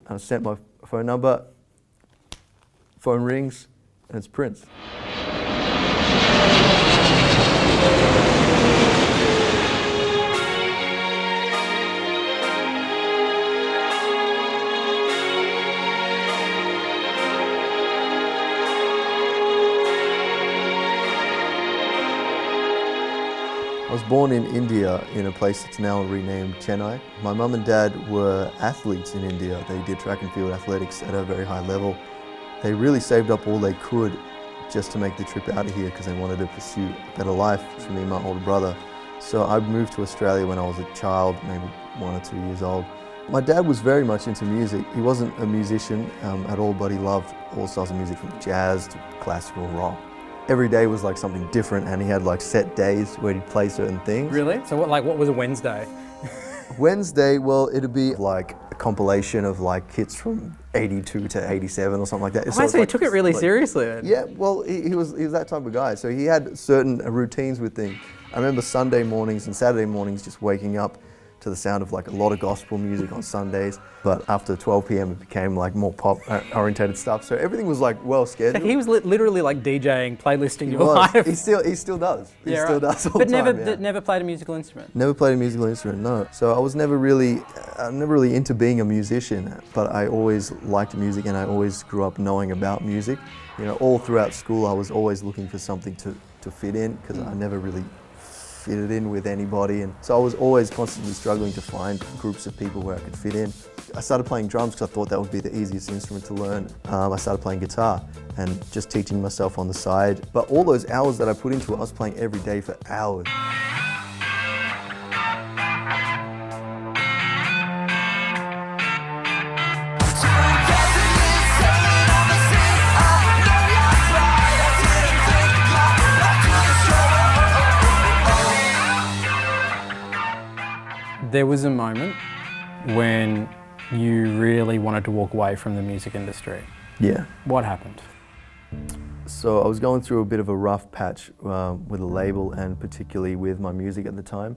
and I sent my phone number. Phone rings, and it's Prince. I was born in India in a place that's now renamed Chennai. My mum and dad were athletes in India. They did track and field athletics at a very high level. They really saved up all they could just to make the trip out of here because they wanted to pursue a better life for me and my older brother. So I moved to Australia when I was a child, maybe 1 or 2 years old. My dad was very much into music. He wasn't a musician at all, but he loved all styles of music from jazz to classical rock. Every day was like something different, and he had like set days where he'd play certain things. Really? So what was a Wednesday? Wednesday, well, it'd be like a compilation of like hits from 82 to 87 or something like that. So he took it really seriously then. Yeah, well, he was that type of guy. So he had certain routines with things. I remember Sunday mornings and Saturday mornings just waking up to the sound of like a lot of gospel music on Sundays. But after 12 p.m. it became like more pop orientated stuff. So everything was like well scheduled. So he was literally like DJing, playlisting your life. He still does. He still does all but the time. But never played a musical instrument. Never played a musical instrument, no. So I was never really into being a musician, but I always liked music and I always grew up knowing about music. You know, all throughout school I was always looking for something to fit in because I never really fitted in with anybody, and so I was always constantly struggling to find groups of people where I could fit in. I started playing drums because I thought that would be the easiest instrument to learn. I started playing guitar and just teaching myself on the side. But all those hours that I put into it, I was playing every day for hours. There was a moment when you really wanted to walk away from the music industry. Yeah. What happened? So I was going through a bit of a rough patch with a label and particularly with my music at the time.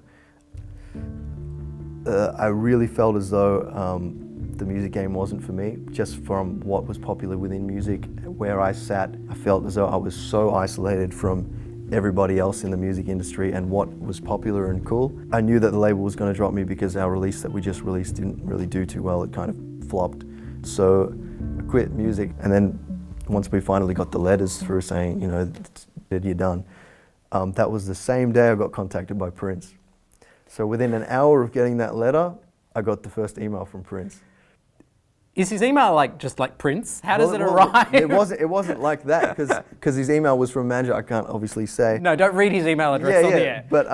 I really felt as though the music game wasn't for me, just from what was popular within music. Where I sat, I felt as though I was so isolated from everybody else in the music industry and what was popular and cool. I knew that the label was going to drop me because our release that we just released didn't really do too well. It kind of flopped. So I quit music, and then once we finally got the letters through saying, you know, you're done, that was the same day I got contacted by Prince. So within an hour of getting that letter, I got the first email from Prince. Is his email just like Prince? How does it arrive? It wasn't like that because his email was from a manager. I can't obviously say. No, don't read his email address on the air. But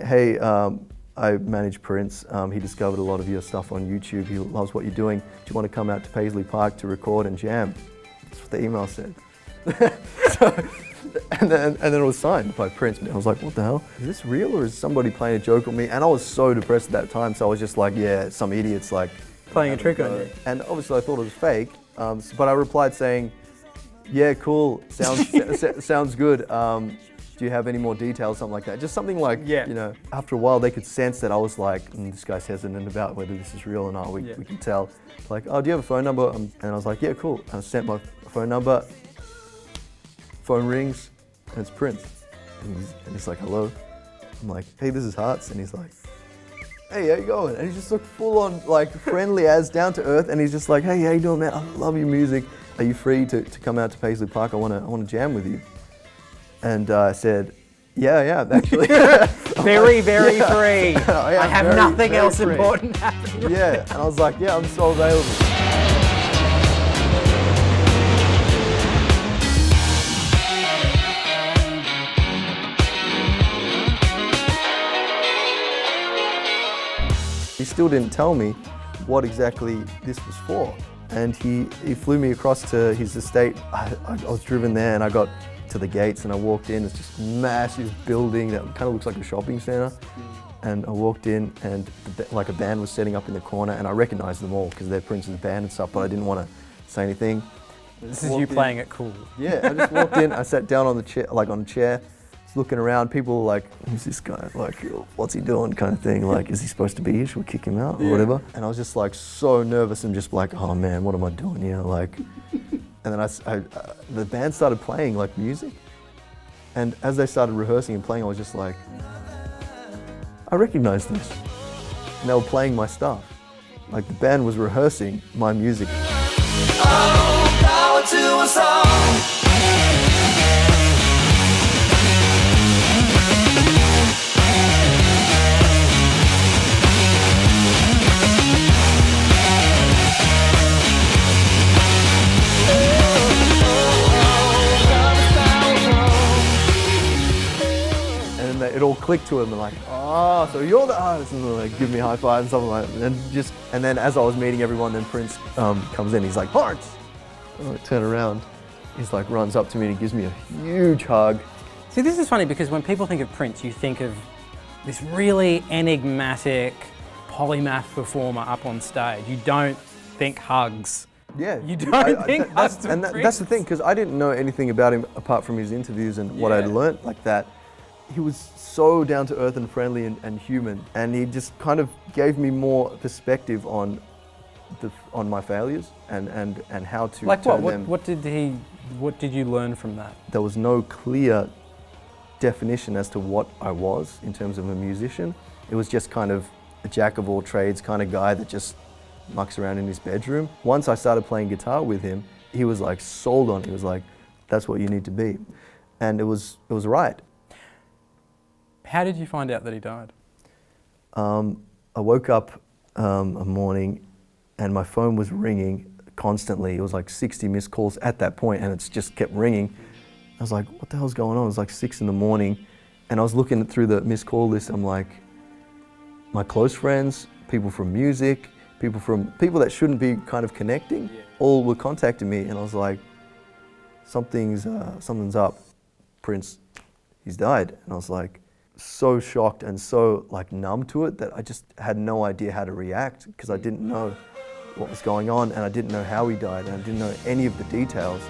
hey, I manage Prince. He discovered a lot of your stuff on YouTube. He loves what you're doing. Do you want to come out to Paisley Park to record and jam? That's what the email said. And then it was signed by Prince. And I was like, what the hell? Is this real or is somebody playing a joke on me? And I was so depressed at that time. So I was just like, yeah, some idiot's like playing a trick on you. And obviously I thought it was fake, but I replied saying, yeah, cool, sounds good. Do you have any more details, something like that? Just something like, yeah. You know, after a while they could sense that I was like, this guy's hesitant about whether this is real or not. We can tell. Like, oh, do you have a phone number? And I was like, yeah, cool. And I sent my phone number, phone rings, and it's Prince. And he's like, hello. I'm like, hey, this is Harts. And he's like, hey, how you going? And he's just like full on like friendly as down to earth, and he's just like, hey, how you doing, man? I love your music. Are you free to come out to Paisley Park? I want to jam with you. And I said, yeah, actually. Very free. I have very, nothing very else free. important happening. Yeah, and I was like, yeah, I'm so available. He still didn't tell me what exactly this was for. And he flew me across to his estate. I was driven there and I got to the gates and I walked in. It's just a massive building that kind of looks like a shopping center. And I walked in and like a band was setting up in the corner, and I recognized them all because they're Prince's band and stuff, but I didn't want to say anything. This is you playing it cool. Yeah, I just walked in, I sat down on the chair, on a chair, looking around, people were like, who's this guy? Like, what's he doing kind of thing? Like, is he supposed to be here? Should we kick him out or whatever? And I was just like so nervous and just like, oh man, what am I doing here? Like, and then the band started playing like music. And as they started rehearsing and playing, I was just like, I recognize this. And they were playing my stuff. Like the band was rehearsing my music. Oh, power to us all. And it all clicked to them and like, oh, so you're the artist, and they're like give me a high five and something like that. And then as I was meeting everyone, then Prince comes in, he's like, Harts! And I turn around, he's like runs up to me and he gives me a huge hug. See, this is funny because when people think of Prince, you think of this really enigmatic polymath performer up on stage. You don't think hugs. Yeah. You don't think hugs to And Prince. that's the thing, because I didn't know anything about him apart from his interviews and what I'd learnt like that. He was so down to earth and friendly and human, and he just kind of gave me more perspective on my failures and how to like turn what? them. What did you learn from that? There was no clear definition as to what I was in terms of a musician. It was just kind of a jack of all trades kind of guy that just mucks around in his bedroom. Once I started playing guitar with him, he was like sold on it. He was like, that's what you need to be. And it was right. How did you find out that he died? I woke up a morning and my phone was ringing constantly. It was like 60 missed calls at that point, and it's just kept ringing. I was like, what the hell's going on? It was like 6 in the morning, and I was looking through the missed call list. I'm like, my close friends, people from music, people that shouldn't be kind of connecting, all were contacting me, and I was like, something's up. Prince, he's died. And I was like, so shocked and so like numb to it that I just had no idea how to react, because I didn't know what was going on and I didn't know how he died and I didn't know any of the details.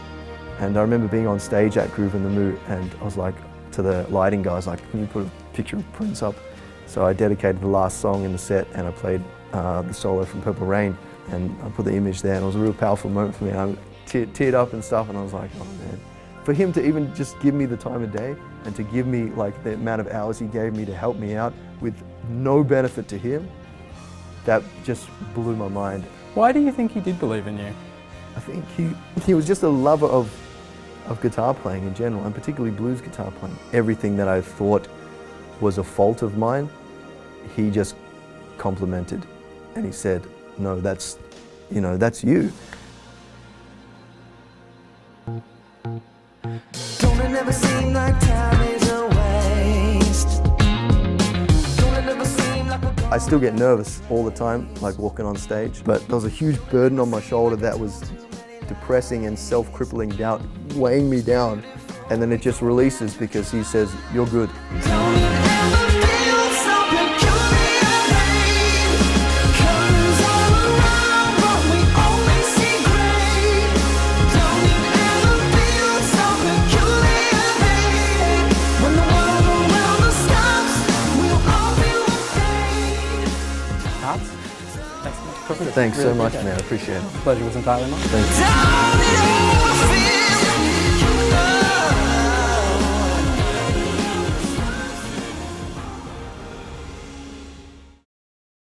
And I remember being on stage at Groove in the Mood, and I was like to the lighting guys, like, can you put a picture of Prince up? So I dedicated the last song in the set and I played the solo from Purple Rain, and I put the image there, and it was a real powerful moment for me. I teared up and stuff, and I was like, oh man. For him to even just give me the time of day and to give me like the amount of hours he gave me to help me out with no benefit to him, that just blew my mind. Why do you think he did believe in you? I think he was just a lover of guitar playing in general, and particularly blues guitar playing. Everything that I thought was a fault of mine, he just complimented, and he said, no, that's you. Don't it never seem like time is a waste? Don't it never seem like we're I still get nervous all the time, like walking on stage, but there was a huge burden on my shoulder that was depressing and self-crippling doubt weighing me down, and then it just releases because he says, you're good. Don't you ever feel so peculiar? Colors all around, but we only see gray. Don't you ever feel so peculiar? When the world around us stops, we'll all feel okay. Harts? Thanks so much for talking to us. Thanks Really so much, appreciate man. I it. appreciate it. Pleasure was entirely mine. Thanks. Don't it